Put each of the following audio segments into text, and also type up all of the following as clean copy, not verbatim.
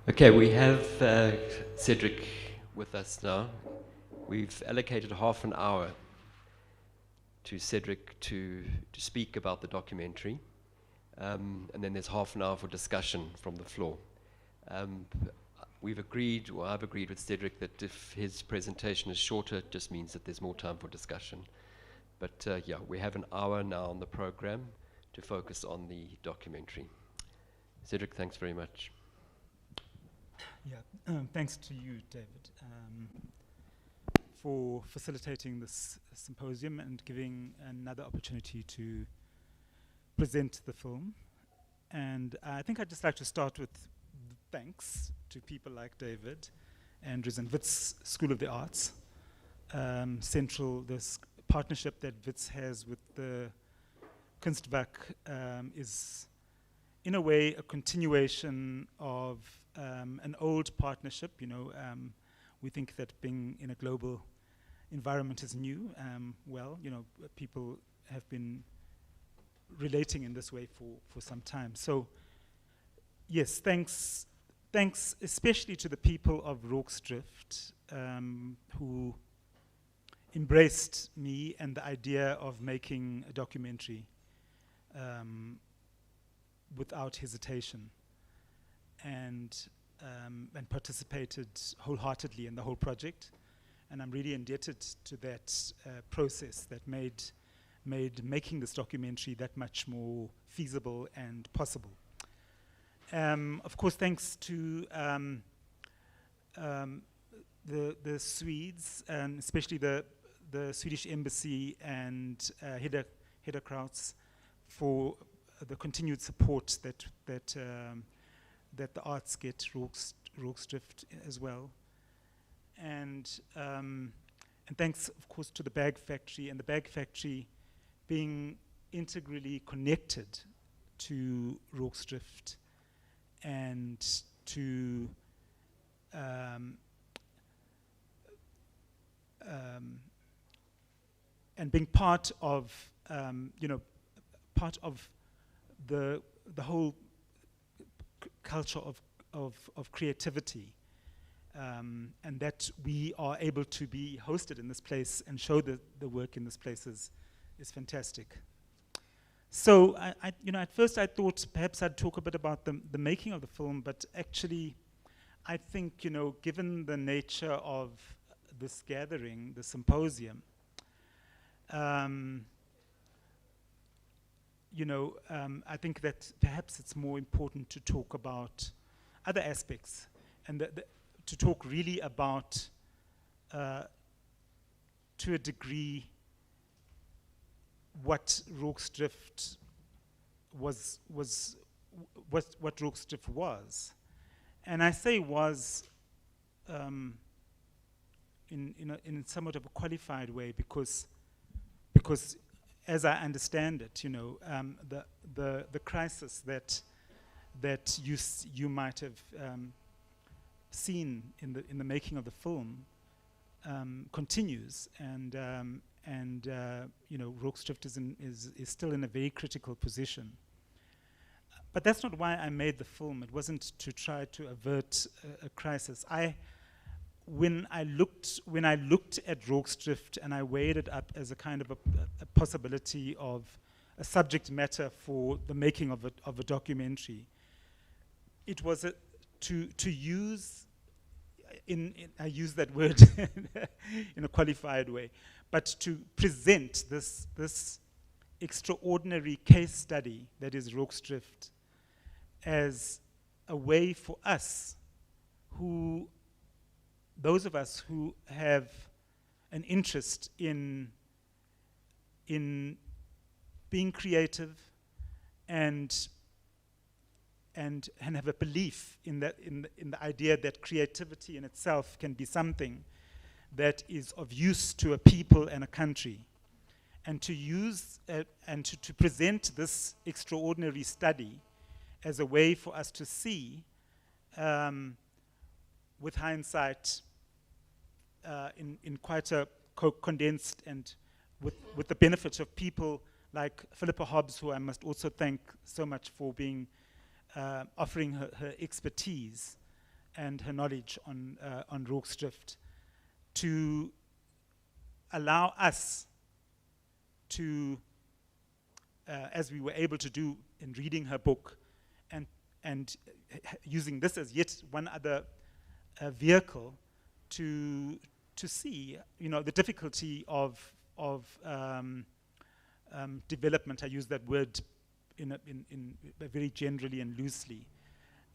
Okay, we have Cedric with us now. We've allocated half an hour to Cedric to speak about the documentary, and then there's half an hour for discussion from the floor. Um, we've agreed, or I've agreed with Cedric, that if his presentation is shorter, it just means that there's more time for discussion. But yeah, we have an hour now on the program to focus on the documentary. Cedric, thanks very much. Yeah, thanks to you, David, for facilitating this symposium and giving another opportunity to present the film. And I think I'd just like to start with thanks to people like David, Andrews, and Wits School of the Arts. This partnership that Wits has with the Kunstwerk is, in a way, a continuation of an old partnership. We think that being in a global environment is new. People have been relating in this way for some time. So, yes, thanks especially to the people of Rorkes who embraced me and the idea of making a documentary without hesitation, and participated wholeheartedly in the whole project. And I'm really indebted to that process that made making this documentary that much more feasible and possible. Of course, thanks to the Swedes, and especially the Swedish Embassy and Hedda Krauts, for the continued support that the arts get Rorkes as well, and thanks, of course, to the Bag Factory, and the Bag Factory being integrally connected to Rorkes and to and being part of the whole culture of creativity, and that we are able to be hosted in this place and show the work in this place is fantastic. So at first I thought perhaps I'd talk a bit about the making of the film, but actually I think, given the nature of this gathering, the symposium, I think that perhaps it's more important to talk about other aspects, and to talk really about, to a degree, what Rorkes was, what Rorkes was. And I say was in somewhat of a qualified way, because as I understand it, the crisis that you might have seen in the making of the film continues, and Rorkes is still in a very critical position. But that's not why I made the film. It wasn't to try to avert a crisis. When I looked at Rorkes and I weighed it up as a kind of a possibility of a subject matter for the making of a documentary, it was to use, I use that word in a qualified way, but to present this extraordinary case study that is Rorkes as a way for us, those of us who have an interest in being creative and have a belief in the idea that creativity in itself can be something that is of use to a people and a country, and to use and to present this extraordinary study as a way for us to see, with hindsight, in quite a condensed, and with the benefit of people like Philippa Hobbs, who I must also thank so much for being offering her expertise and her knowledge on Rorkes Drift to allow us to, as we were able to do in reading her book, and using this as yet one other vehicle to see, the difficulty of development. I use that word in very generally and loosely,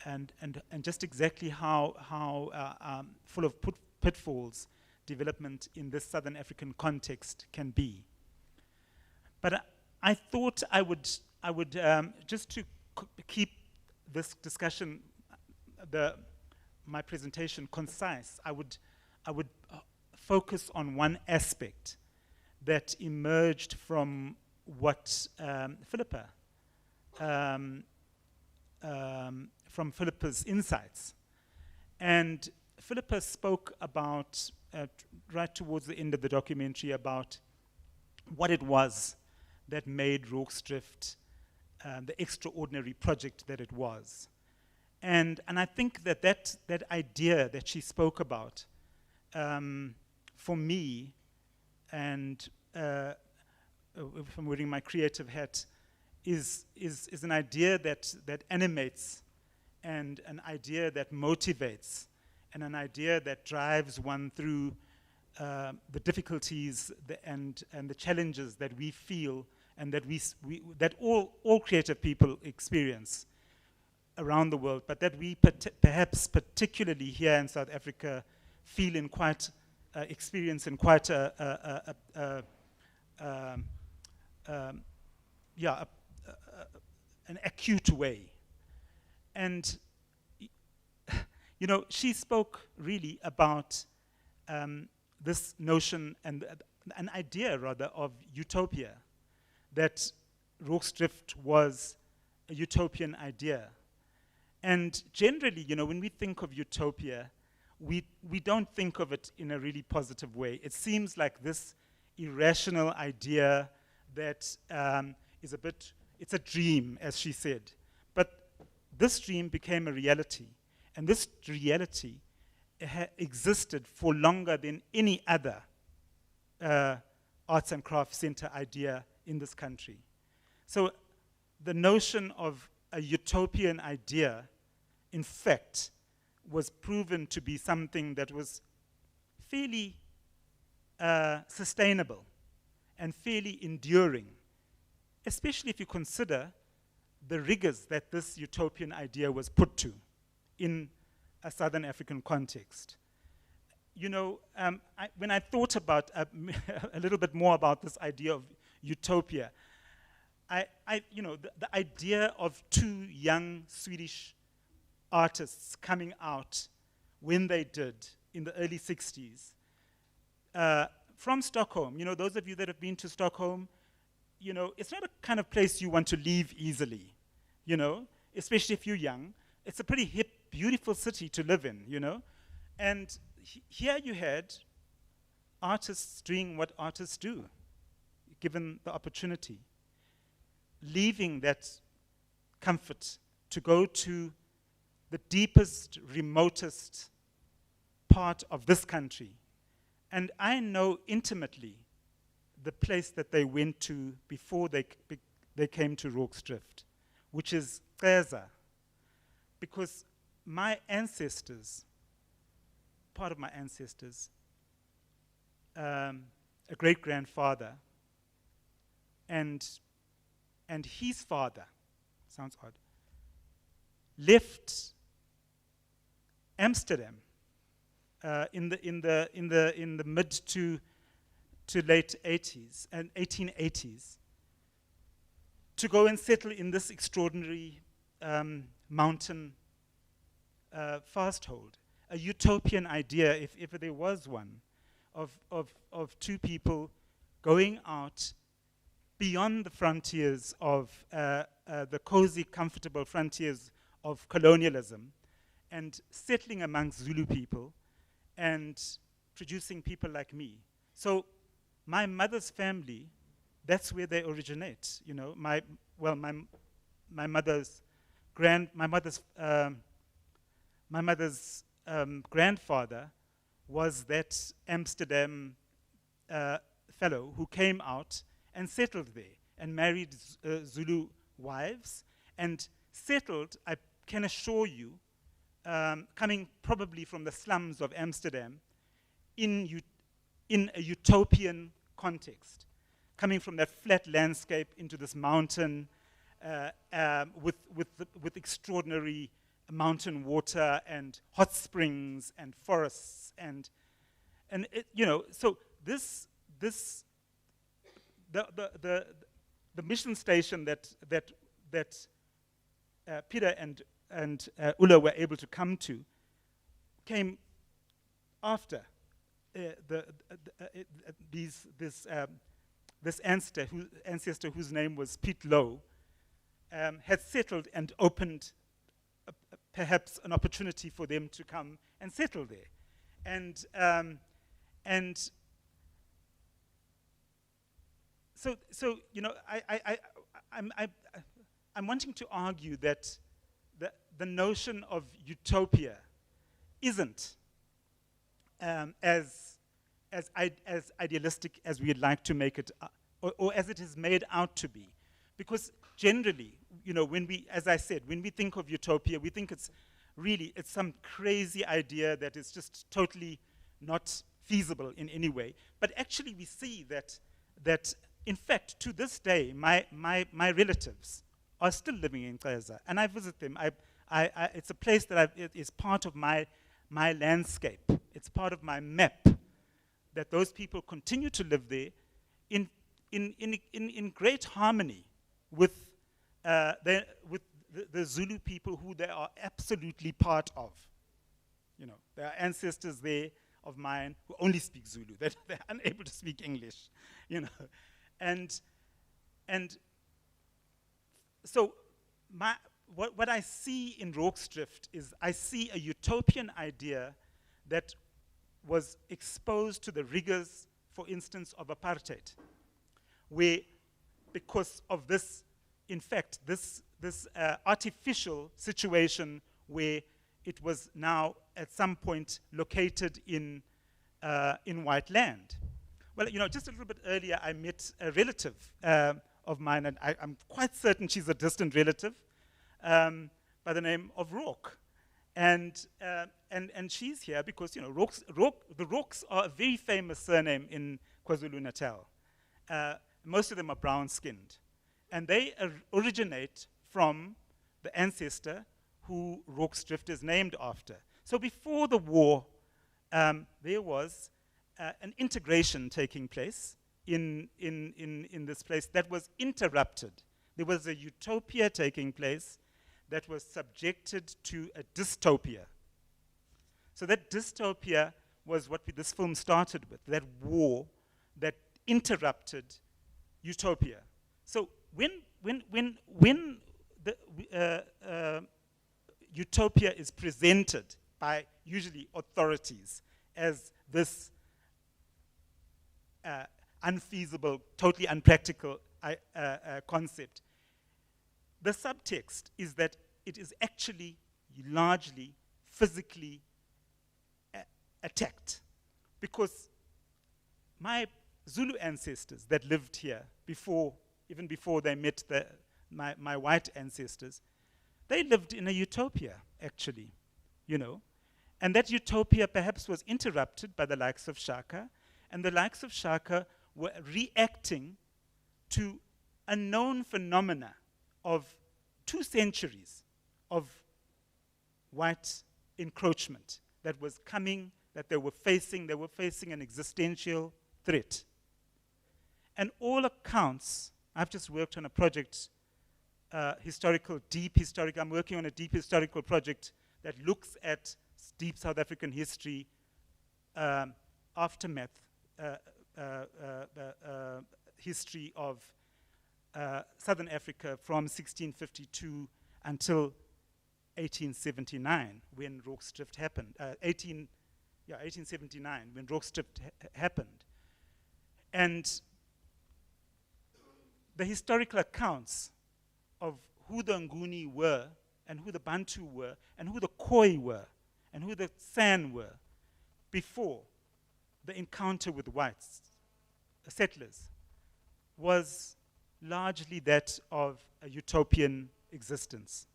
and just exactly how full of pitfalls development in this Southern African context can be. But I thought I would just to keep this discussion, my presentation concise, I would focus on one aspect that emerged from what from Philippa's insights. And Philippa spoke about, right towards the end of the documentary, about what it was that made Rorkes Drift the extraordinary project that it was. And I think that idea that she spoke about, for me, and if I'm wearing my creative hat, is an idea that animates, and an idea that motivates, and an idea that drives one through the difficulties and the challenges that we feel, and that all creative people experience around the world, but that we perhaps particularly here in South Africa feel in quite experience in quite an acute way. And she spoke really about this notion and an idea rather of utopia, that Rorkes Drift was a utopian idea. And generally, when we think of utopia, we don't think of it in a really positive way. It seems like this irrational idea that is it's a dream, as she said. But this dream became a reality. And this reality existed for longer than any other arts and crafts center idea in this country. So the notion of a utopian idea, in fact, was proven to be something that was fairly sustainable and fairly enduring, especially if you consider the rigors that this utopian idea was put to in a Southern African context. When I thought about a little bit more about this idea of utopia, the idea of two young Swedish artists coming out when they did in the early 60s from Stockholm. Those of you that have been to Stockholm, it's not a kind of place you want to leave easily, especially if you're young. It's a pretty hip, beautiful city to live in, And here you had artists doing what artists do, given the opportunity, leaving that comfort to go to the deepest, remotest part of this country. And I know intimately the place that they went to before they came to Rorkes Drift, which is Xeza. Because my ancestors, part of my ancestors, a great-grandfather, and his father, sounds odd, left Amsterdam in the mid to late 80s and 1880s to go and settle in this extraordinary mountain fasthold, a utopian idea, if there was one, of two people going out beyond the frontiers of the cozy, comfortable frontiers of colonialism, and settling amongst Zulu people and producing people like me. So my mother's family, that's where they originate. My mother's grandfather was that Amsterdam fellow who came out and settled there and married Zulu wives and settled, I can assure you, coming probably from the slums of Amsterdam, in a utopian context, coming from that flat landscape into this mountain with extraordinary mountain water and hot springs and forests and it, so the mission station that Peter and Ulla were able to come to came after this ancestor whose name was Piet Low had settled and opened perhaps an opportunity for them to come and settle there, and so I'm wanting to argue that the notion of utopia isn't as idealistic as we'd like to make it, or as it is made out to be, because generally, when we, as I said, when we think of utopia, we think it's some crazy idea that is just totally not feasible in any way. But actually, we see that in fact, to this day, my relatives are still living in Xeza, and I visit them. It's a place that it is part of my landscape. It's part of my map. That those people continue to live there in great harmony with the Zulu people who they are absolutely part of. There are ancestors there of mine who only speak Zulu. They're unable to speak English, and so what I see in Rorkes Drift is I see a utopian idea that was exposed to the rigors, for instance, of apartheid, where because of this, in fact, this artificial situation where it was now at some point located in white land. Well, just a little bit earlier, I met a relative of mine, and I'm quite certain she's a distant relative, by the name of Rorke. And she's here because the Rorkes are a very famous surname in KwaZulu-Natal. Most of them are brown-skinned, and they originate from the ancestor who Rorkes Drift is named after. So before the war, there was an integration taking place in this place that was interrupted. There was a utopia taking place that was subjected to a dystopia. So that dystopia was what this film started with, that war that interrupted utopia. So when the utopia is presented by usually authorities as this unfeasible, totally unpractical concept, the subtext is that it is actually largely physically attacked. Because my Zulu ancestors that lived here even before they met my white ancestors, they lived in a utopia, actually, And that utopia perhaps was interrupted by the likes of Shaka, and the likes of Shaka were reacting to a known phenomena of 2 centuries of white encroachment that was coming, that they were facing an existential threat. And all accounts, I've just worked on a project, deep historical, I'm working on a deep historical project that looks at deep South African history, aftermath, history of Southern Africa from 1652 until 1879, when Rorkes Drift happened. 1879, when Rorkes Drift happened. And the historical accounts of who the Nguni were, and who the Bantu were, and who the Khoi were, and who the San were before the encounter with whites, settlers, was largely that of a utopian existence.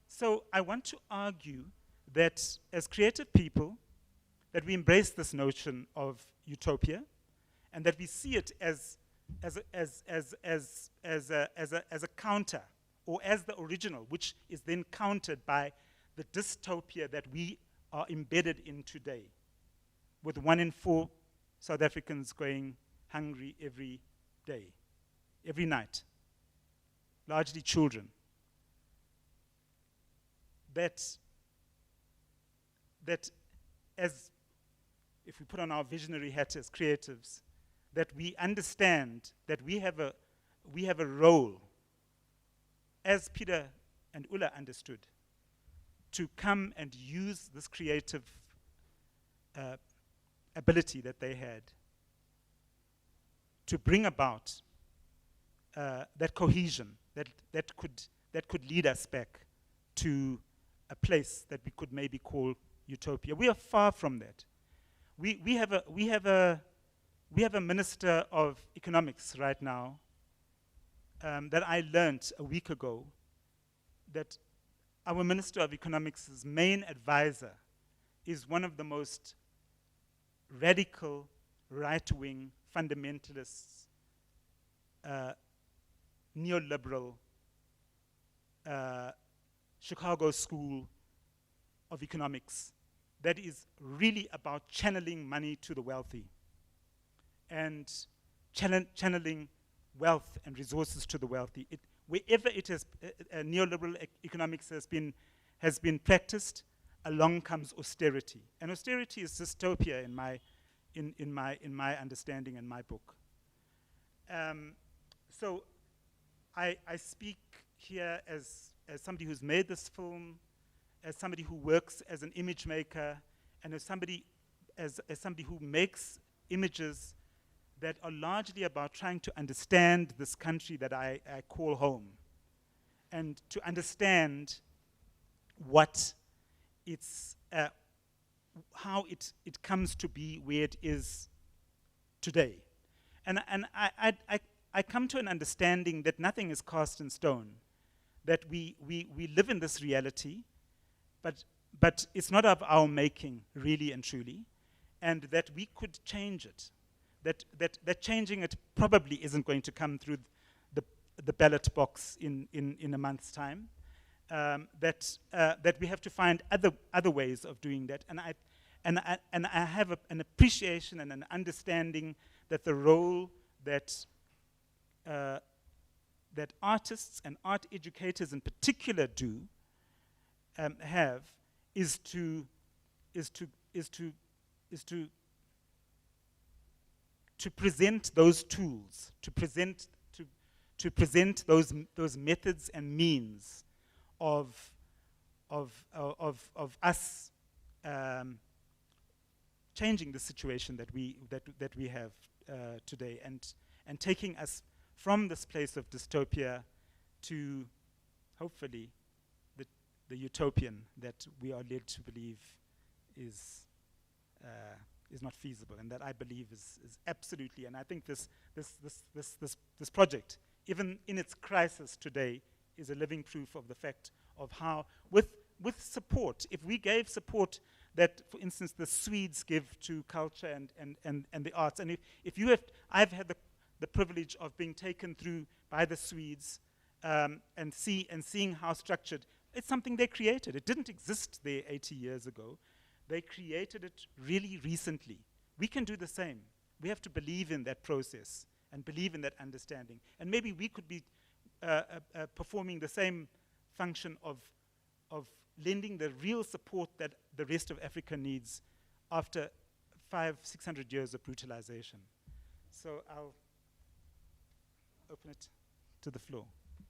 So I want to argue that as creative people, that we embrace this notion of utopia, and that we see it as a counter, or as the original, which is then countered by the dystopia that we are embedded in today, with 1 in 4 South Africans going hungry every day, every night, largely children. That as, if we put on our visionary hat as creatives, that we understand that we have a role, as Peter and Ulla understood, to come and use this creative ability that they had to bring about that cohesion that could lead us back to a place that we could maybe call utopia. We are far from that. We have a minister of economics right now that I learned a week ago, that our minister of economics' main advisor is one of the most radical, right-wing, fundamentalists, neoliberal, Chicago School of Economics, that is really about channeling money to the wealthy and channeling wealth and resources to the wealthy. Wherever it has neoliberal economics has been practiced, along comes austerity, and austerity is dystopia in my understanding and my book. So I speak here as somebody who's made this film, as somebody who works as an image maker, and as somebody who makes images that are largely about trying to understand this country that I call home, and to understand what it's, how it comes to be where it is today. And I come to an understanding that nothing is cast in stone, that we live in this reality, but it's not of our making, really and truly, and that we could change it. That changing it probably isn't going to come through the ballot box in a month's time. That we have to find other ways of doing that, and I have an appreciation and an understanding that the role that artists and art educators in particular do have is to present those tools, to present those methods and means of us changing the situation that we have today, and taking us from this place of dystopia to hopefully the utopian that we are led to believe is not feasible, and that I believe is absolutely. And I think this project, even in its crisis today, is a living proof of the fact of how, with support, if we gave support that, for instance, the Swedes give to culture and the arts, and if you have, I've had the privilege of being taken through by the Swedes and seeing how structured. It's something they created. It didn't exist there 80 years ago. They created it really recently. We can do the same. We have to believe in that process and believe in that understanding. And maybe we could be performing the same function of lending the real support that the rest of Africa needs after 500-600 years of brutalization. So I'll open it to the floor.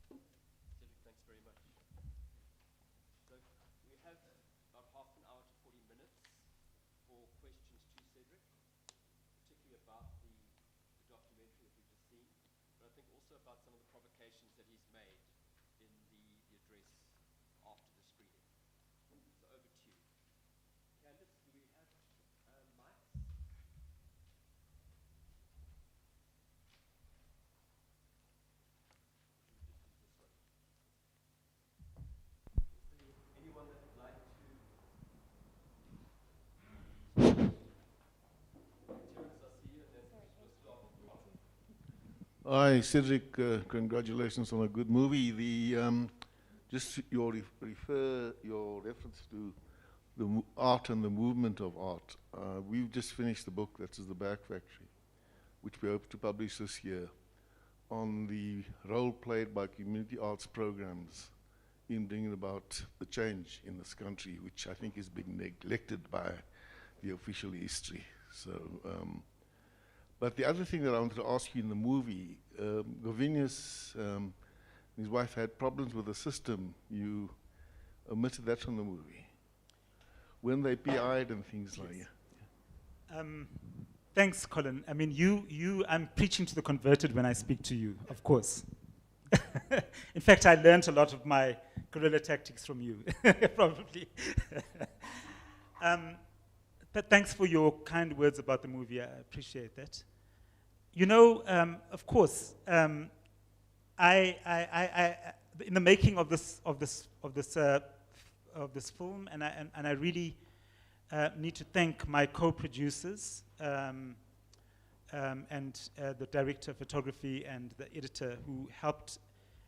Cedric, thanks very much. So we have about half an hour to 40 minutes for questions to Cedric, particularly about the documentary that we've just seen, but I think also about some of the provocations that he's made in the address after the screening. So over to you. Hi, Cedric. Congratulations on a good movie. Just your reference to the art and the movement of art. We've just finished the book, that is The Back Factory, which we hope to publish this year, on the role played by community arts programs in bringing about the change in this country, which I think is being neglected by the official history. So, but the other thing that I wanted to ask you in the movie, Govinius and his wife had problems with the system. You omitted that from the movie. When they PI'd and things like that. Thanks, Colin. I mean, I'm preaching to the converted when I speak to you, of course. In fact, I learned a lot of my guerrilla tactics from you, probably. But thanks for your kind words about the movie. I appreciate that. You know, of course, in the making of this film, and I really need to thank my co-producers and the director of photography and the editor who helped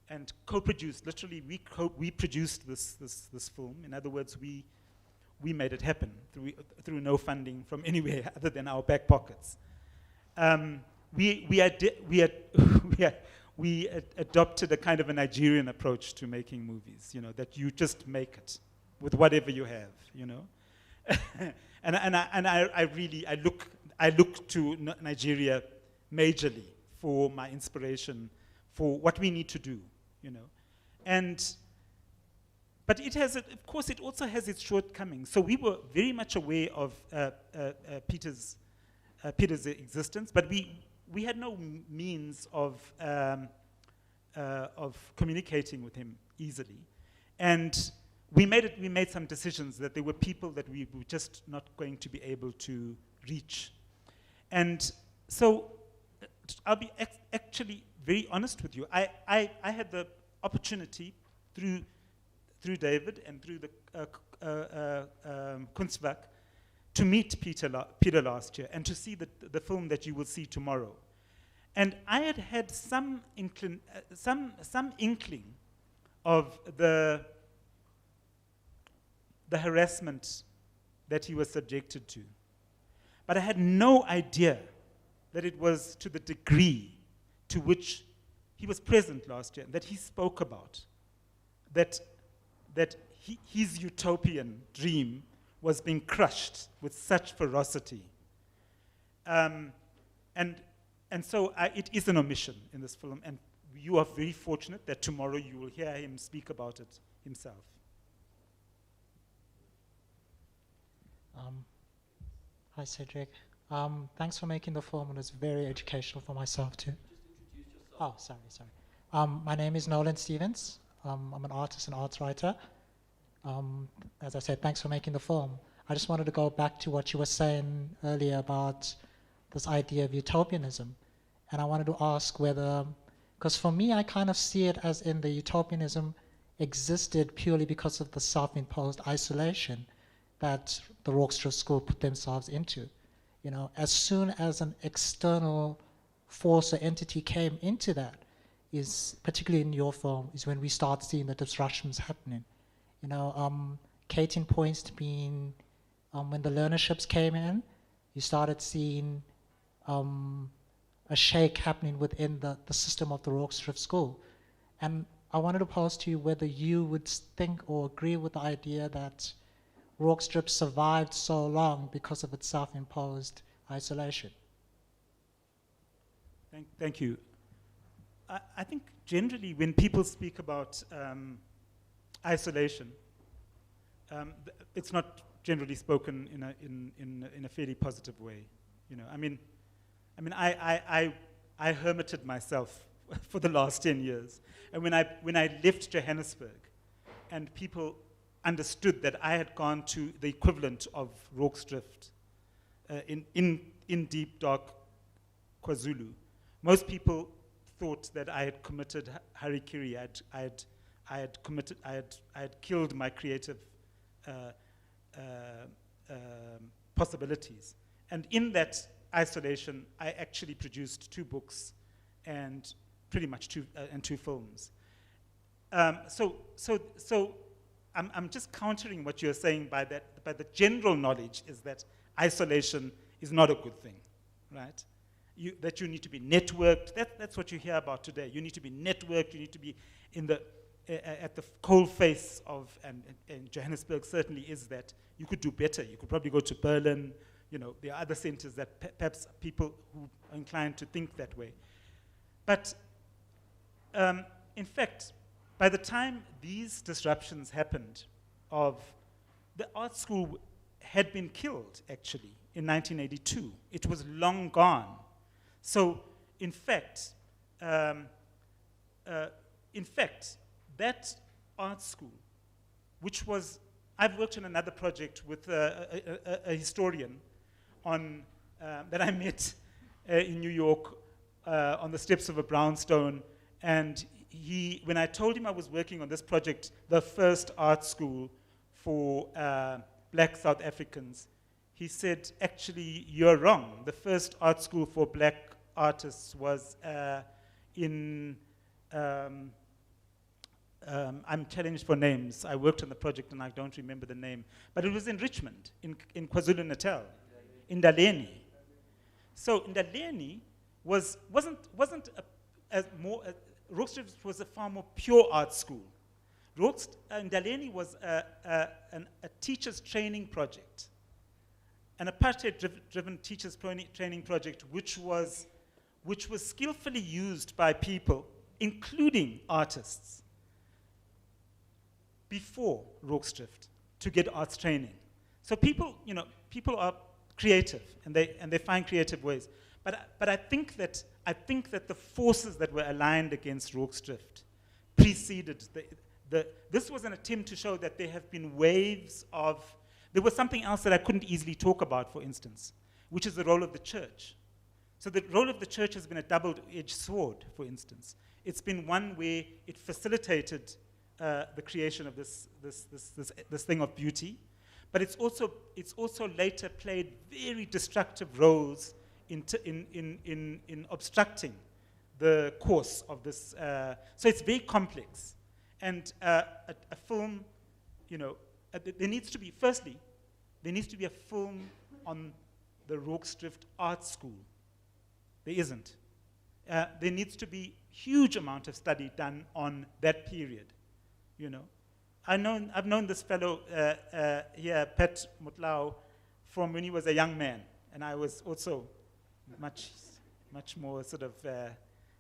and co-produced. Literally, we produced this film. In other words, we made it happen through no funding from anywhere other than our back pockets. We adopted a kind of a Nigerian approach to making movies. You know, that you just make it with whatever you have. You know, and I look to Nigeria majorly for my inspiration for what we need to do. You know, but it has, of course, it also has its shortcomings. So we were very much aware of Peter's existence, but we had no means of communicating with him easily, and we made some decisions that there were people that we were just not going to be able to reach, and so I'll be actually very honest with you. I had the opportunity through David and through the Kunstwerk to meet Peter last year and to see the film that you will see tomorrow. And I had some inkling of the harassment that he was subjected to. But I had no idea that it was to the degree to which he was present last year, that he spoke about, that his utopian dream was being crushed with such ferocity. And so it is an omission in this film, and you are very fortunate that tomorrow you will hear him speak about it himself. Hi, Cedric. Thanks for making the film, and it's very educational for myself too. Just introduce yourself. Oh, sorry. My name is Nolan Stevens. I'm an artist and arts writer. As I said, thanks for making the film. I just wanted to go back to what you were saying earlier about this idea of utopianism. And I wanted to ask whether, because for me, I kind of see it as in the utopianism existed purely because of the self-imposed isolation that the Rorkes school put themselves into. You know, as soon as an external force or entity came into that, is particularly in your film, is when we start seeing the disruptions happening. You know, case in points to being when the learnerships came in, you started seeing a shake happening within the system of the Rorkes school. And I wanted to pose to you whether you would think or agree with the idea that Rorkes survived so long because of its self-imposed isolation. Thank you. I think generally when people speak about isolation, it's not generally spoken in a fairly positive way. You know, I hermited myself for the last 10 years, and when I left Johannesburg, and people understood that I had gone to the equivalent of Rorke's Drift in deep dark KwaZulu, most people thought that I had committed harikiri. I had killed my creative possibilities. And in that isolation, I actually produced 2 books and pretty much two films. So I'm just countering what you're saying by that. By the general knowledge is that isolation is not a good thing, right? That you need to be networked. That's what you hear about today. You need to be networked. You need to be at the coal face of, and Johannesburg certainly is that. You could do better. You could probably go to Berlin. You know, there are other centers that perhaps people who are inclined to think that way. But in fact, by the time these disruptions happened, the art school had been killed, actually, in 1982. It was long gone. So, in fact, that art school, which was, I've worked on another project with a historian that I met in New York on the steps of a brownstone, and when I told him I was working on this project, the first art school for black South Africans, he said, actually, you're wrong. The first art school for black artists was in, I'm challenged for names. I worked on the project and I don't remember the name. But it was in Richmond, in KwaZulu-Natal, in Ndaleni. So Ndaleni wasn't Rorkes was a far more pure art school. Ndaleni was a teacher's training project, an apartheid-driven teacher's training project, which was skillfully used by people, including artists, before Rorkes, to get arts training. So people are creative, and they find creative ways. But I think that the forces that were aligned against Rorkes preceded this was an attempt to show that there have been waves of. There was something else that I couldn't easily talk about, for instance, which is the role of the church. So the role of the church has been a double-edged sword, for instance. It's been one where it facilitated the creation of this thing of beauty, but it's also later played very destructive roles in obstructing the course of this. So it's very complex. And a film, there needs to be a film on the Rorkes Art School. There isn't. There needs to be huge amount of study done on that period. I've known this fellow here, Pat Mutlao, from when he was a young man, and I was also much more sort of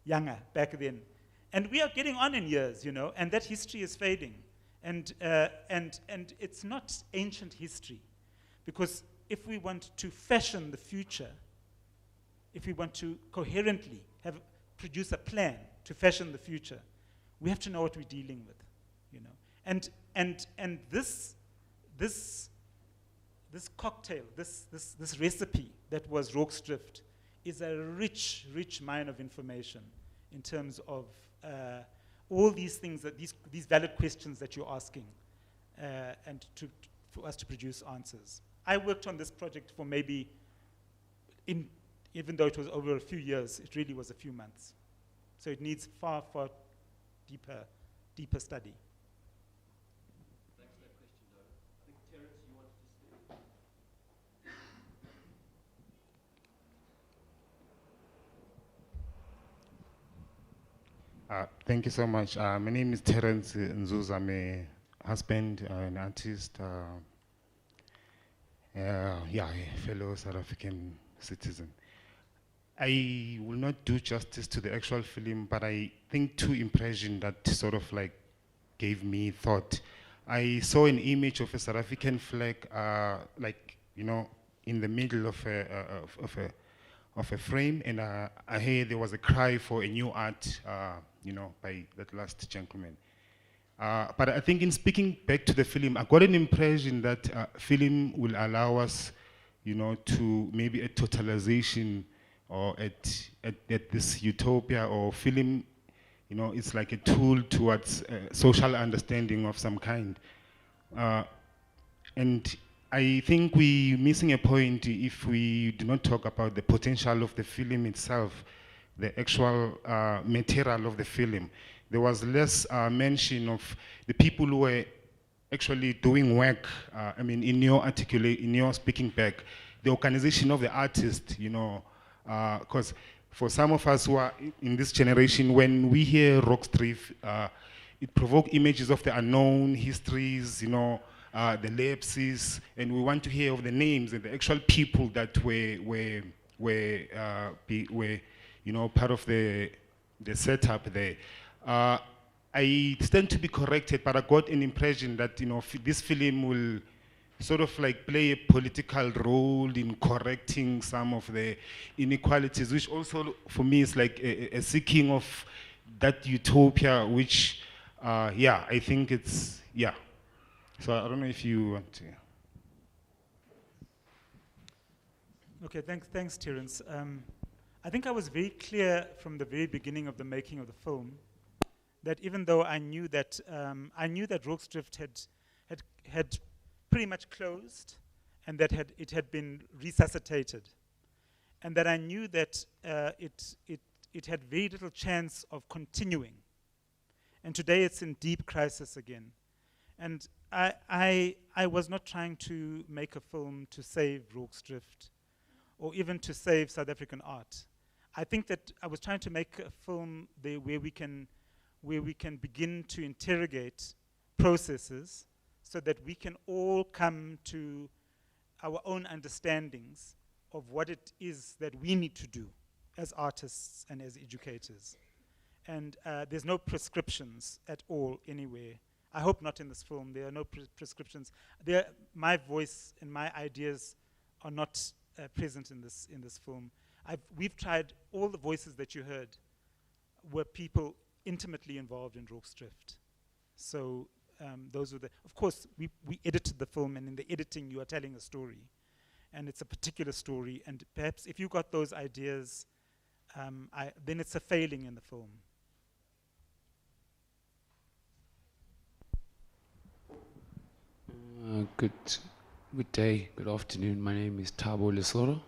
younger back then. And we are getting on in years, and that history is fading. And it's not ancient history, because if we want to fashion the future, if we want to coherently produce a plan to fashion the future, we have to know what we're dealing with, And this cocktail, this recipe that was Rorkes is a rich mine of information in terms of all these things, these valid questions that you're asking, and for us to produce answers. I worked on this project for maybe, even though it was over a few years, it really was a few months. So it needs far deeper study. Thanks for that question, though. I think, Terence, you wanted to speak? Thank you so much. My name is Terence Nzuz. I'm a husband, an artist, a fellow South African citizen. I will not do justice to the actual film, but I think two impressions that sort of like gave me thought. I saw an image of a South African flag, in the middle of a frame, and I heard there was a cry for a new art, by that last gentleman. But I think in speaking back to the film, I got an impression that film will allow us, to maybe a totalization or at this utopia, or film, it's like a tool towards social understanding of some kind. And I think we're missing a point if we do not talk about the potential of the film itself, the actual material of the film. There was less mention of the people who were actually doing work. In your speaking back, the organization of the artist, because for some of us who are in this generation, when we hear Rorkes, it provokes images of the unknown, histories, the lapses, and we want to hear of the names and the actual people that were part of the setup there. I stand to be corrected, but I got an impression that this film will sort of like play a political role in correcting some of the inequalities, which also for me is like a seeking of that utopia, which I think it's So I don't know if you want to. Okay, thanks, Terence. I think I was very clear from the very beginning of the making of the film that even though I knew that Rorkes Drift had pretty much closed, and that it had been resuscitated, and that I knew that it had very little chance of continuing, and today it's in deep crisis again, and I was not trying to make a film to save Rorkes Drift, or even to save South African art. I think that I was trying to make a film there where we can begin to interrogate processes so that we can all come to our own understandings of what it is that we need to do as artists and as educators. And there's no prescriptions at all anywhere. I hope not in this film. There are no prescriptions. My voice and my ideas are not present in this film. We've tried, all the voices that you heard were people intimately involved in Rorkes Drift. So those were of course, we edited the film, and in the editing you are telling a story. And it's a particular story, and perhaps if you got those ideas, then it's a failing in the film. Good day, good afternoon. My name is Thabo Lesoro.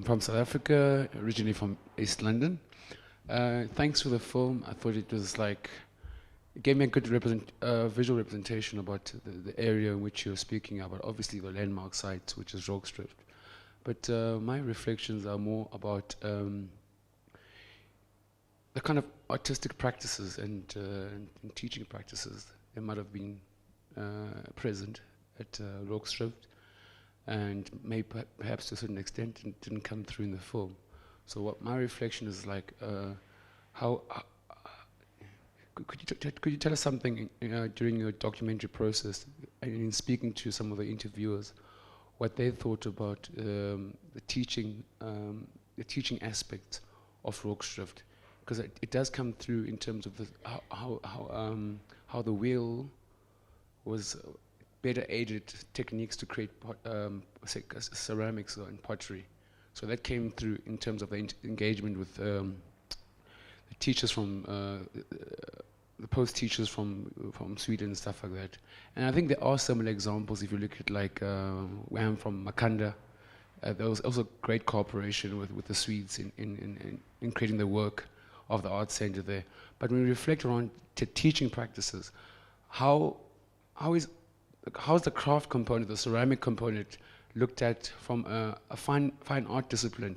From South Africa, originally from East London. Thanks for the film. I thought it was like, it gave me a good visual representation about the area in which you're speaking about, obviously the landmark site, which is Rorkes Drift. But my reflections are more about the kind of artistic practices and teaching practices that might have been present at Rorkes Drift, and maybe perhaps to a certain extent it didn't come through in the film. So what my reflection is like, could you tell us something during your documentary process, and in speaking to some of the interviewers, what they thought about the teaching aspect of Rorkes Drift? Because it does come through in terms of how the wheel was better aided techniques to create ceramics and pottery. So that came through in terms of the engagement with the teachers from the post teachers from Sweden and stuff like that. And I think there are similar examples if you look at like Wham from Makanda. There was also great cooperation with the Swedes in creating the work of the art center there. But when we reflect around teaching practices, how's the craft component, the ceramic component, looked at from a fine art discipline,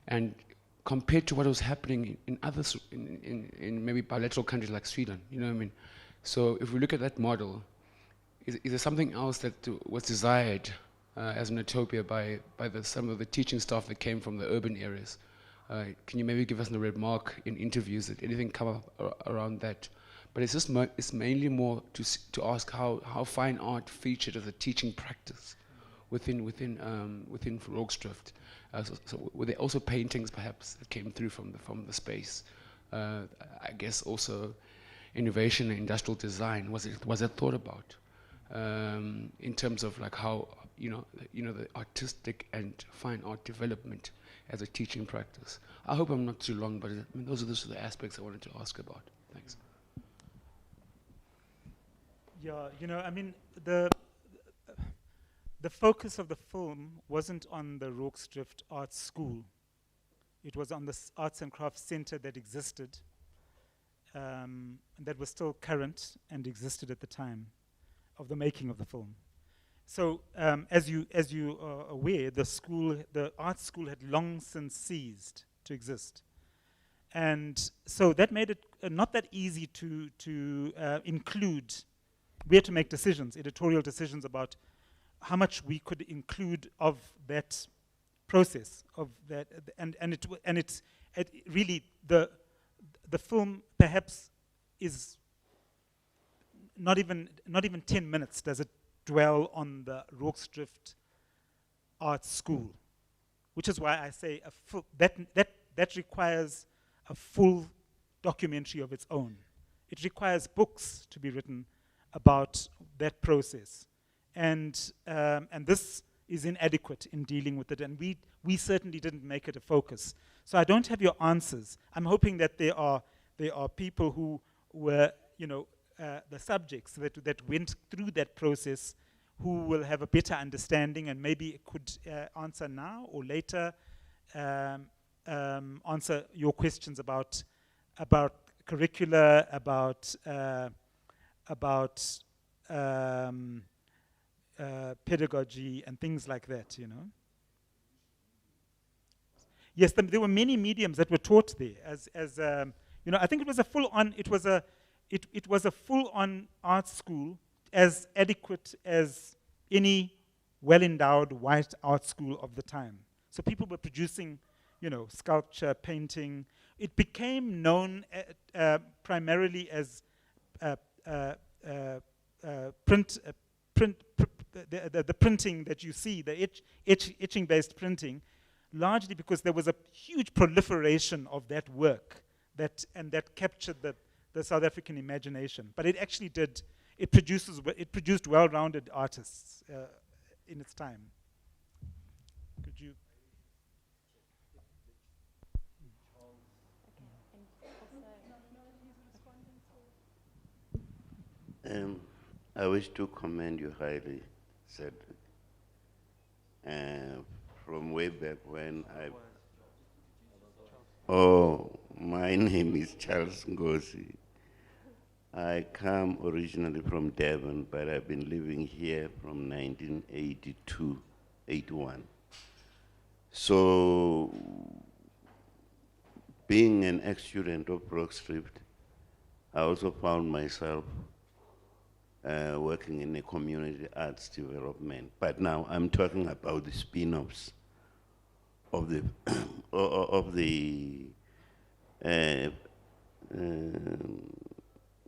and compared to what was happening in others, in maybe bilateral countries like Sweden, you know what I mean? So if we look at that model, is there something else that was desired as an utopia by some of the teaching staff that came from the urban areas? Can you maybe give us a remark in interviews that anything come up around that? But it's just it's mainly more to ask how fine art featured as a teaching practice within Rorkes Drift. So were there also paintings perhaps that came through from the space? I guess also innovation and industrial design, was it thought about in terms of like how the artistic and fine art development as a teaching practice? I hope I'm not too long, but those are the aspects I wanted to ask about. Thanks. Yeah, I mean, the focus of the film wasn't on the Rorkes Drift Art School. It was on the Arts and Crafts Center that existed, that was still current and existed at the time of the making of the film. So, as you are aware, the art school had long since ceased to exist. And so that made it not that easy to include. We had to make decisions, editorial decisions, about how much we could include of that process, of that, it really, the film perhaps is not even 10 minutes does it dwell on the Rorkes Art School, which is why I say that requires a full documentary of its own. It requires books to be written about that process, and this is inadequate in dealing with it, and we certainly didn't make it a focus. So I don't have your answers. I'm hoping that there are people who were, the subjects that went through that process, who will have a better understanding and maybe could answer now or later, answer your questions about curricula, about pedagogy and things like that, Yes, there were many mediums that were taught there. I think it was a full-on. It was a full-on art school, as adequate as any well-endowed white art school of the time. So people were producing, sculpture, painting. It became known primarily as print. The printing that you see, the etching-based printing, largely because there was a huge proliferation of that work that captured the South African imagination. But it actually it produced well-rounded artists in its time. Could you? I wish to commend you highly, Cedric. From way back when my name is Charles Ngozi. I come originally from Devon, but I've been living here from 1982, 81. So, being an ex-student of Rorkes, I also found myself working in a community arts development. But now I'm talking about the spin-offs of the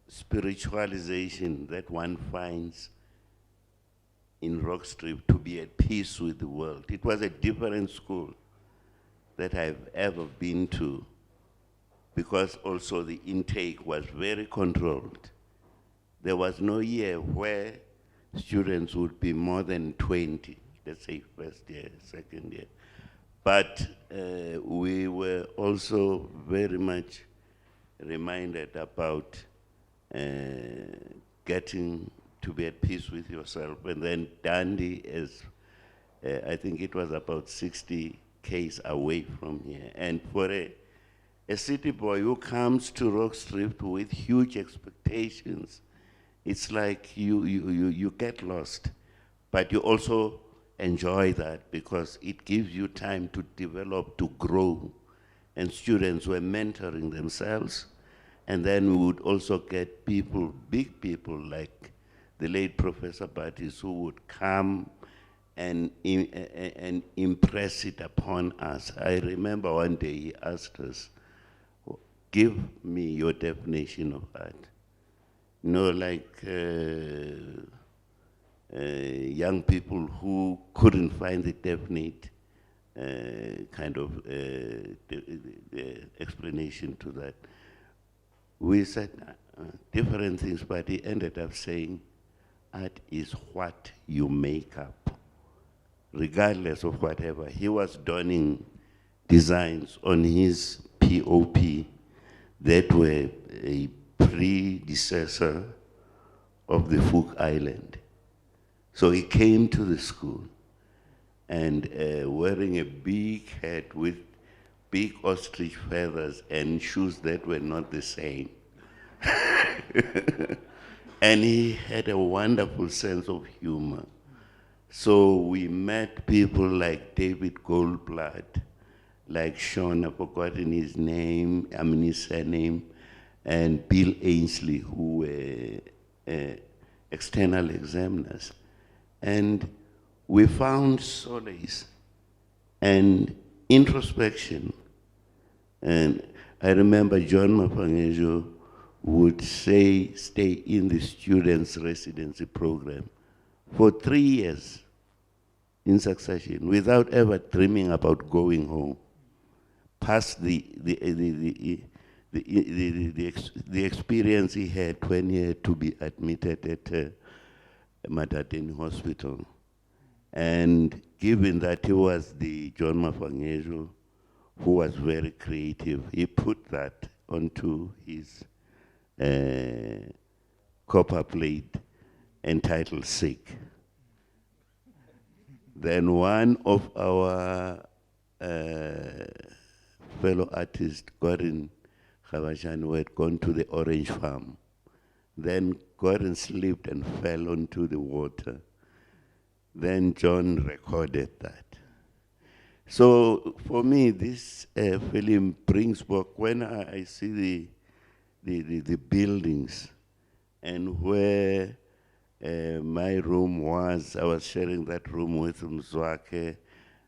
spiritualization that one finds in Rorkes to be at peace with the world. It was a different school that I've ever been to, because also the intake was very controlled. There was no year where students would be more than 20, let's say first year, second year. But we were also very much reminded about getting to be at peace with yourself. And then Dundee is, I think it was about 60 k's away from here. And for a city boy who comes to Rorkes with huge expectations, it's like you get lost, but you also enjoy that because it gives you time to develop, to grow. And students were mentoring themselves. And then we would also get people, big people like the late Professor Batis, who would come and impress it upon us. I remember one day he asked us, give me your definition of art. Like young people who couldn't find the definite kind of explanation to that. We said different things, but he ended up saying, art is what you make up, regardless of whatever. He was donning designs on his POP that were a predecessor of the Fook Island. So he came to the school and wearing a big hat with big ostrich feathers and shoes that were not the same. And he had a wonderful sense of humor. So we met people like David Goldblatt, like Sean, I've forgotten his name, his surname, and Bill Ainsley, who were external examiners. And we found solace and introspection. And I remember John Mafangejo would say, stay in the students' residency program for 3 years in succession without ever dreaming about going home, past the experience he had when he had to be admitted at Matateni Hospital. And given that he was the John Mafangejo, who was very creative, he put that onto his copper plate entitled Sick. Then one of our fellow artists, Gordon Khabashani, who had gone to the orange farm, then Gordon slipped and fell onto the water. Then John recorded that. So for me, this film brings back, when I see the buildings and where my room was, I was sharing that room with Mzwake,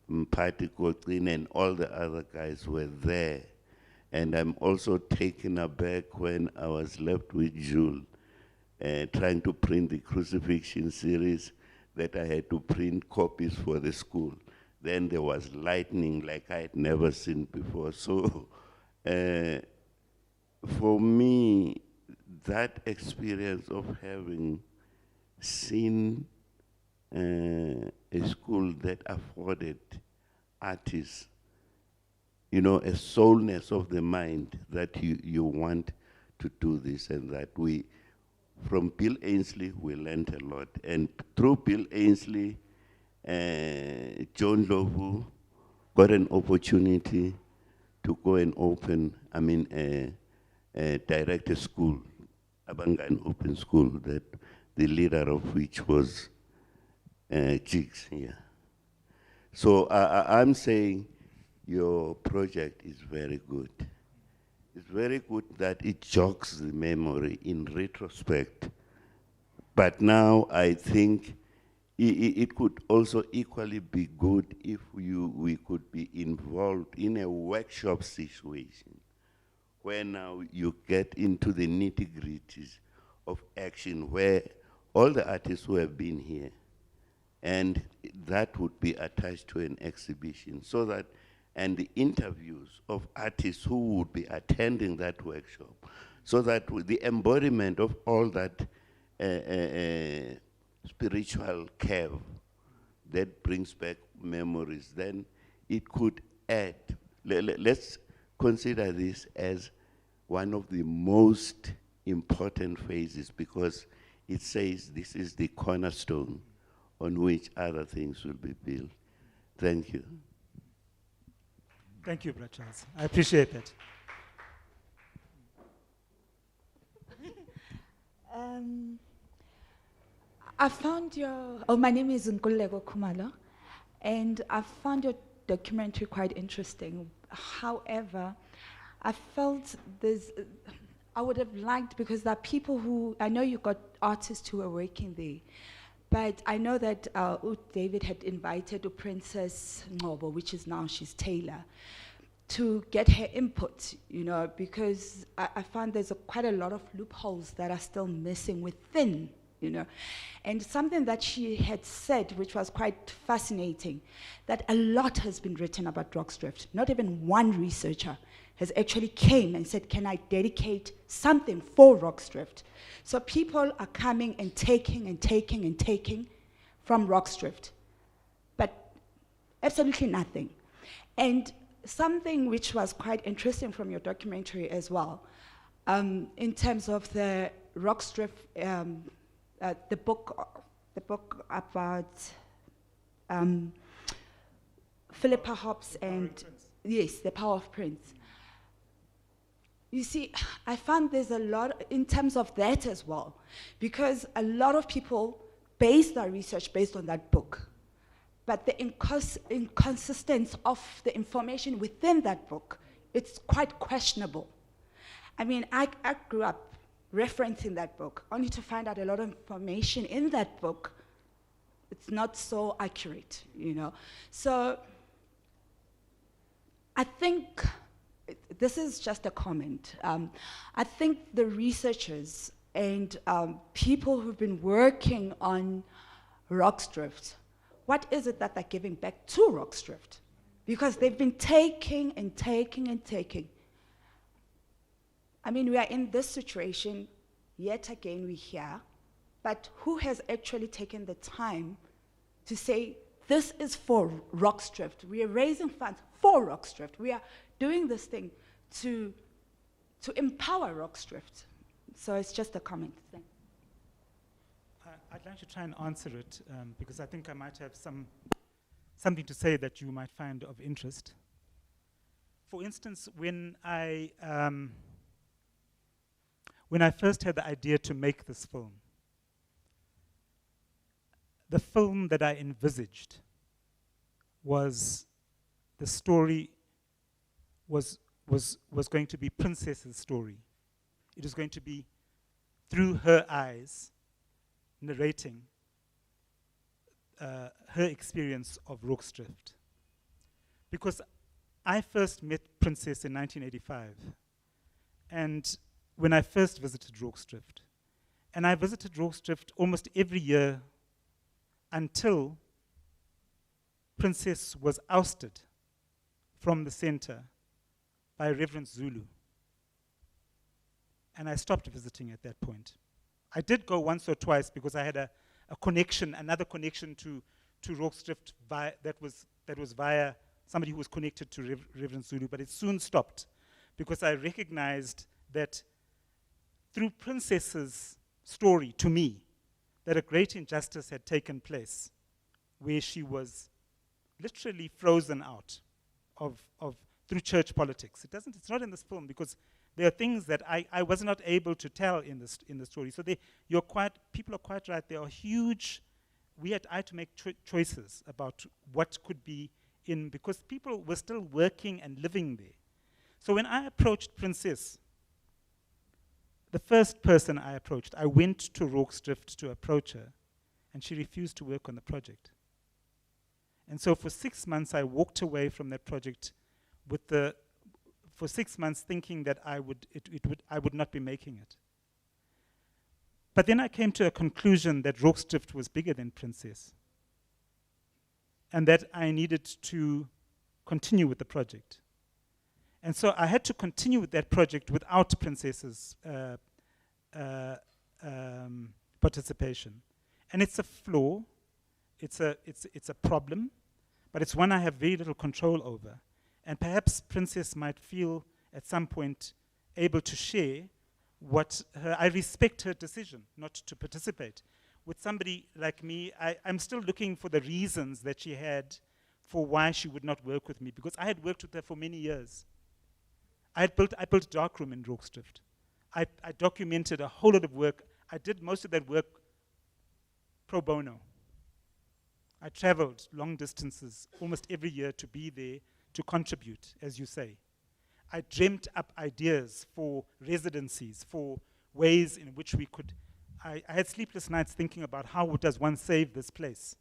Mpati Kotrin, and all the other guys were there. And I'm also taken aback when I was left with Jules, trying to print the crucifixion series that I had to print copies for the school. Then there was lightning like I had never seen before. So for me, that experience of having seen a school that afforded artists, you know, a soulness of the mind that you want to do this and that. From Bill Ainsley, we learned a lot. And through Bill Ainsley, John Lovu got an opportunity to go and open, direct a school, Abangan Open School, that the leader of which was Jigs here. So I'm saying your project is very good. It's very good that it jogs the memory in retrospect. But now I think it could also equally be good if we could be involved in a workshop situation where now you get into the nitty-gritties of action, where all the artists who have been here, and that would be attached to an exhibition, so that, and the interviews of artists who would be attending that workshop, so that with the embodiment of all that spiritual curve that brings back memories, then it could add. Let's consider this as one of the most important phases, because it says this is the cornerstone on which other things will be built. Thank you. Thank you, Brother Charles. I appreciate that. I found my name is Nkululeko Khumalo, and I found your documentary quite interesting. However, I felt I would have liked, because there are people who, I know you got artists who are working there, but I know that David had invited Princess Ngobo, which is now she's Taylor, to get her input, you know, because I found there's quite a lot of loopholes that are still missing within, you know. And something that she had said, which was quite fascinating, that a lot has been written about Rorkes. Not even one researcher has actually came and said, can I dedicate something for Rorkes? So people are coming and taking and taking and taking from Rorkes, but absolutely nothing. And something which was quite interesting from your documentary as well, in terms of the Rorkes, the book about Philippa Hobbs and Yes, the power of print. You see, I found there's a lot in terms of that as well, because a lot of people base their research based on that book, but the inconsistency of the information within that book, it's quite questionable. I mean, I grew up referencing that book, only to find out a lot of information in that book, it's not so accurate, you know. So I think, this is just a comment, I think the researchers and people who've been working on Rorkes Drift, what is it that they're giving back to Rorkes Drift? Because they've been taking and taking and taking. I mean, we are in this situation, yet again we're here, but who has actually taken the time to say, this is for Rorkes Drift. We are raising funds for Rorkes Drift. We are doing this thing to empower Rorkes Drift. So it's just a comment. Thank you. I'd like to try and answer it, because I think I might have something to say that you might find of interest. For instance, when I first had the idea to make this film, the film that I envisaged was, the story was going to be Princess's story. It was going to be through her eyes, narrating her experience of Rorkes Drift. Because I first met Princess in 1985, and when I first visited Rorkes Drift, and I visited Rorkes Drift almost every year until Princess was ousted from the center by Reverend Zulu. And I stopped visiting at that point. I did go once or twice because I had a connection, another connection to Rorkes Drift that was via somebody who was connected to Reverend Zulu, but it soon stopped because I recognized that through Princess's story to me, that a great injustice had taken place where she was literally frozen out through church politics. It's not in this film because there are things that I was not able to tell in the story. So people are quite right. There are huge, I had to make choices about what could be in, because people were still working and living there. So when I approached Princess, the first person I approached, I went to Rorkes Drift to approach her, and she refused to work on the project. And so for 6 months, I walked away from that project for 6 months thinking that I would not be making it. But then I came to a conclusion that Rorkes Drift was bigger than Princess, and that I needed to continue with the project. And so I had to continue with that project without Princess's participation. And it's a flaw, it's a problem, but it's one I have very little control over. And perhaps Princess might feel at some point able to share I respect her decision not to participate. With somebody like me, I'm still looking for the reasons that she had for why she would not work with me, because I had worked with her for many years. I built a darkroom in Rorkes Drift. I documented a whole lot of work. I did most of that work pro bono. I traveled long distances almost every year to be there, to contribute, as you say. I dreamt up ideas for residencies, for ways in which we could. I had sleepless nights thinking about how does one save this place.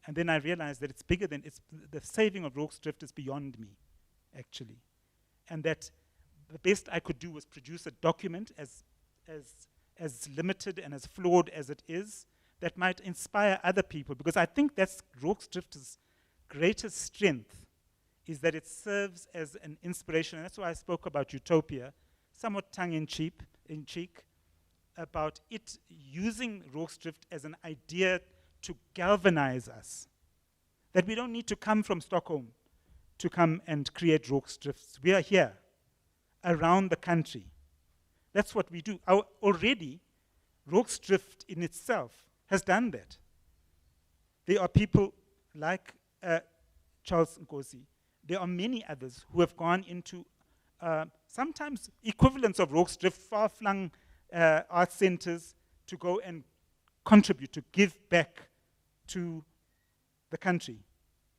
And then I realized that it's bigger than, the saving of Rorkes Drift is beyond me, actually. And that the best I could do was produce a document as limited and as flawed as it is, that might inspire other people, because I think that's Rorkes Drift's greatest strength, is that it serves as an inspiration. And that's why I spoke about utopia, somewhat tongue-in-cheek, about it using Rorkes Drift as an idea to galvanize us. That we don't need to come from Stockholm to come and create Rorkes Drifts. We are here, around the country. That's what we do. Already, Rorkes Drift in itself has done that. There are people like Charles Nkosi. there are many others who have gone into sometimes equivalents of Rorkes Drift, far-flung art centers to go and contribute, to give back to the country.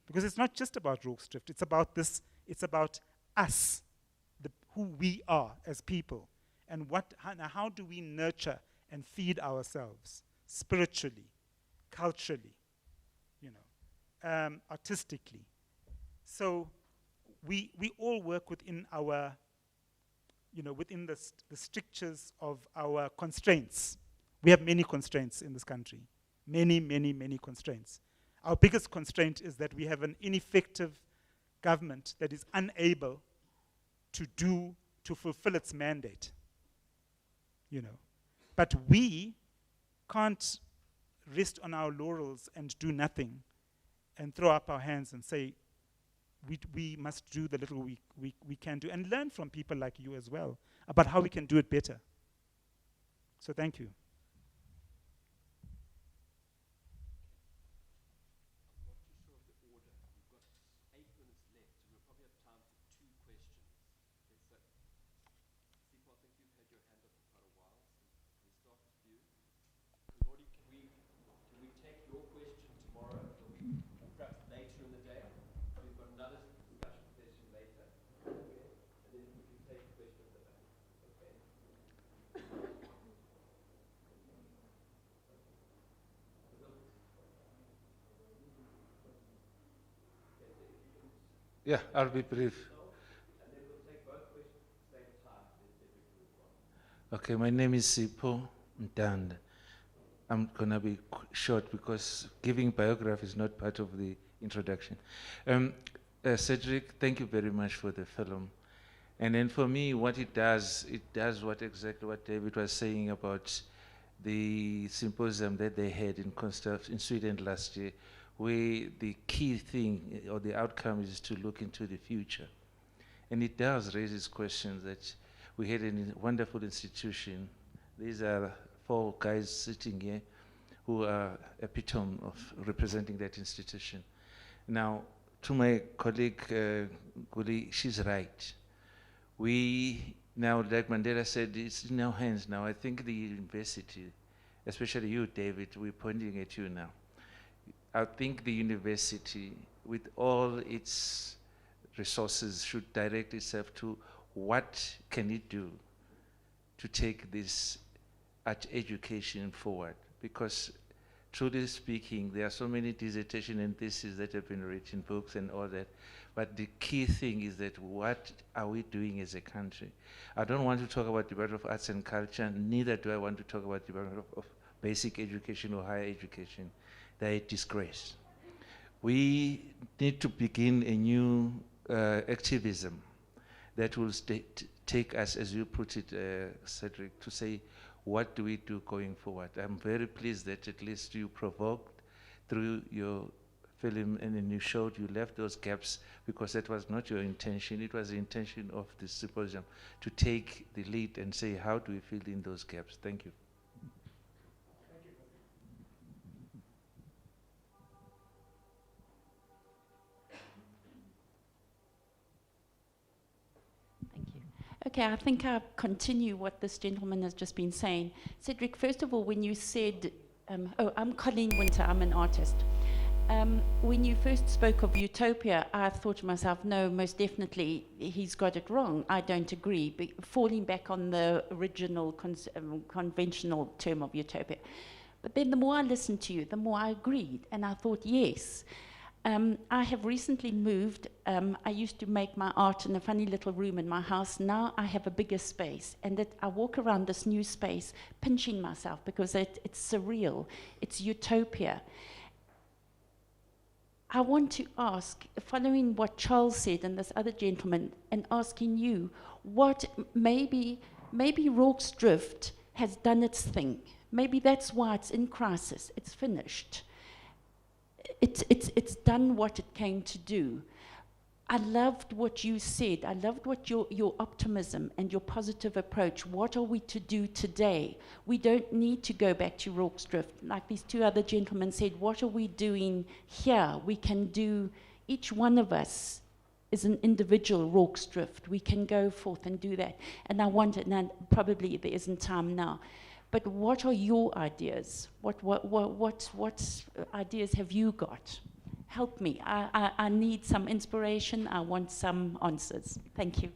Because it's not just about Rorkes Drift, it's about this, it's about us, who we are as people, and how do we nurture and feed ourselves spiritually, culturally, artistically. So we all work within our, within the strictures of our constraints. We have many constraints in this country, many, many, many constraints. Our biggest constraint is that we have an ineffective government that is unable to fulfill its mandate. But we can't rest on our laurels and do nothing and throw up our hands and say, we must do the little we can do, and learn from people like you as well about how we can do it better. So thank you. Yeah, I'll be brief. Okay, my name is Sipho Ntanda. I'm going to be short because giving biography is not part of the introduction. Cedric, thank you very much for the film. And then for me, what it does exactly what David was saying about the symposium that they had in Sweden last year, where the key thing or the outcome is to look into the future. And it does raise questions that we had a wonderful institution. These are 4 guys sitting here who are epitome of representing that institution. Now, to my colleague, Guli, she's right. We now, like Mandela said, it's in our hands now. I think the university, especially you, David, we're pointing at you now. I think the university, with all its resources, should direct itself to what can it do to take this art education forward. Because truly speaking, there are so many dissertations and theses that have been written, books and all that. But the key thing is that what are we doing as a country? I don't want to talk about the Department of Arts and Culture, neither do I want to talk about the Department of Basic Education or Higher Education. They're a disgrace. We need to begin a new activism that will take us, as you put it, Cedric, to say, what do we do going forward? I'm very pleased that at least you provoked through your film and then you showed you left those gaps, because that was not your intention. It was the intention of the symposium to take the lead and say, how do we fill in those gaps? Thank you. Okay, I think I'll continue what this gentleman has just been saying. Cedric, first of all, when you said, I'm Colleen Winter, I'm an artist. When you first spoke of utopia, I thought to myself, no, most definitely he's got it wrong. I don't agree, falling back on the original conventional term of utopia. But then the more I listened to you, the more I agreed. And I thought, yes. I have recently moved. I used to make my art in a funny little room in my house. Now I have a bigger space, and I walk around this new space pinching myself because it's surreal. It's utopia. I want to ask, following what Charles said and this other gentleman, and asking you, what maybe Rorkes Drift has done its thing. Maybe that's why it's in crisis. It's finished. It's done what it came to do. I loved what you said. I loved what your optimism and your positive approach. What are we to do today? We don't need to go back to Rorkes Drift. Like these 2 other gentlemen said, what are we doing here? We can do, each one of us is an individual Rorkes drift. We can go forth and do that. And I want it, and probably there isn't time now. But what are your ideas? What ideas have you got? Help me. I need some inspiration. I want some answers. Thank you.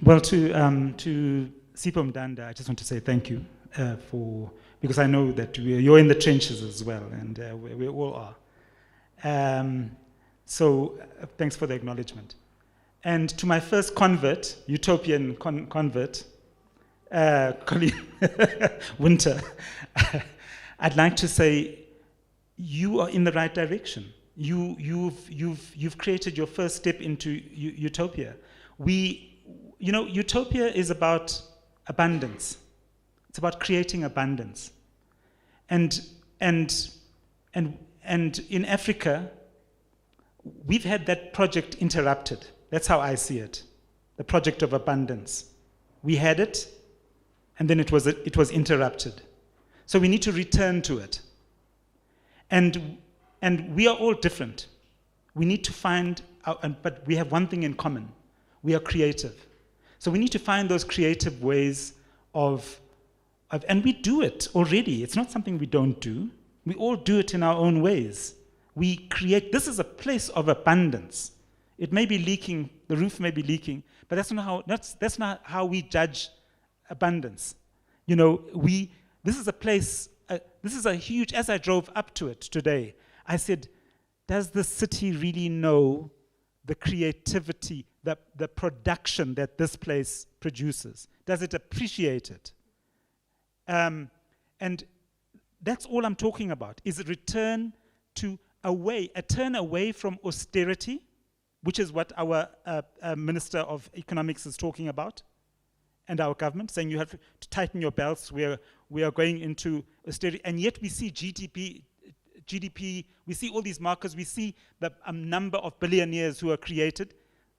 Well, to Sipho Mdanda, I just want to say thank you because I know that you're in the trenches as well, and we all are. So thanks for the acknowledgement. And to my first convert, utopian convert, Colleen Winter, I'd like to say you are in the right direction. You've created your first step into utopia. Utopia is about abundance. It's about creating abundance. And in Africa, we've had that project interrupted. That's how I see it. The project of abundance. We had it, and then it was interrupted. So we need to return to it. And we are all different. We need to find but we have one thing in common. We are creative. So we need to find those creative ways and we do it already. It's not something we don't do. We all do it in our own ways. We create, this is a place of abundance. It may be leaking, the roof may be leaking, but that's not how we judge abundance. This is a place, this is a huge, as I drove up to it today, I said, does the city really know the creativity, the production that this place produces? Does it appreciate it? And that's all I'm talking about, is a return to a turn away from austerity, which is what our Minister of Economics is talking about, and our government, saying you have to tighten your belts, we are going into austerity, and yet we see GDP, we see all these markers, we see the number of billionaires who are created.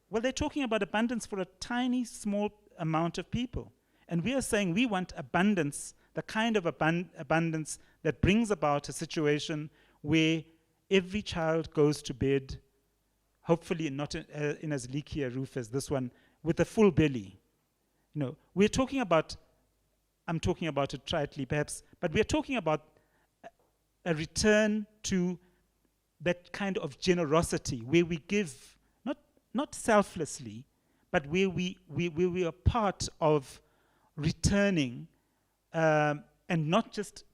Well, they're talking about abundance for a tiny, small amount of people. And we are saying we want abundance, the kind of abundance that brings about a situation where every child goes to bed, hopefully not in as leaky a roof as this one, with a full belly. We're talking about, I'm talking about it tritely perhaps, but we're talking about a return to that kind of generosity where we give, not selflessly, but where we are part of returning and not just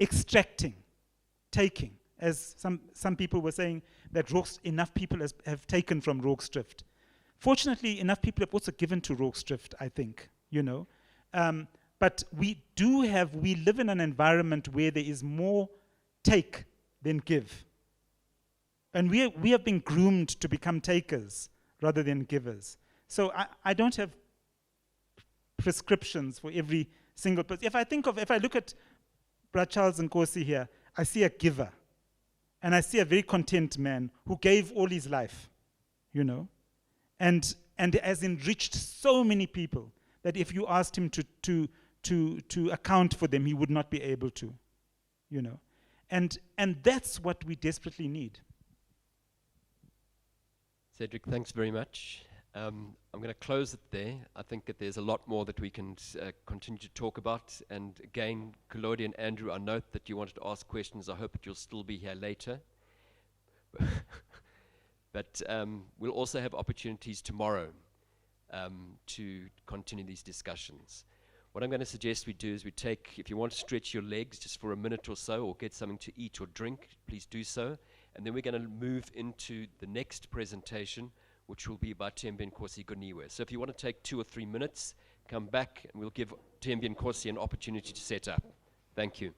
extracting, taking, as some people were saying that enough people have taken from Rorkes drift. Fortunately, enough people have also given to Rorkes drift, I think, but we live in an environment where there is more take than give. And we have been groomed to become takers rather than givers. So I don't have prescriptions for every single person. If I look at Brother Charles Nkosi here, I see a giver. And I see a very content man who gave all his life, and has enriched so many people that if you asked him to account for them, he would not be able to, And that's what we desperately need. Cedric, thanks very much. I'm going to close it there. I think that there's a lot more that we can continue to talk about. And again, Claudia and Andrew, I note that you wanted to ask questions. I hope that you'll still be here later. But we'll also have opportunities tomorrow to continue these discussions. What I'm going to suggest we do is if you want to stretch your legs just for a minute or so, or get something to eat or drink, please do so. And then we're going to move into the next presentation, which will be by Thembi Nkosi Goniwe. So if you want to take 2 or 3 minutes, come back and we'll give Thembi Nkosi an opportunity to set up. Thank you.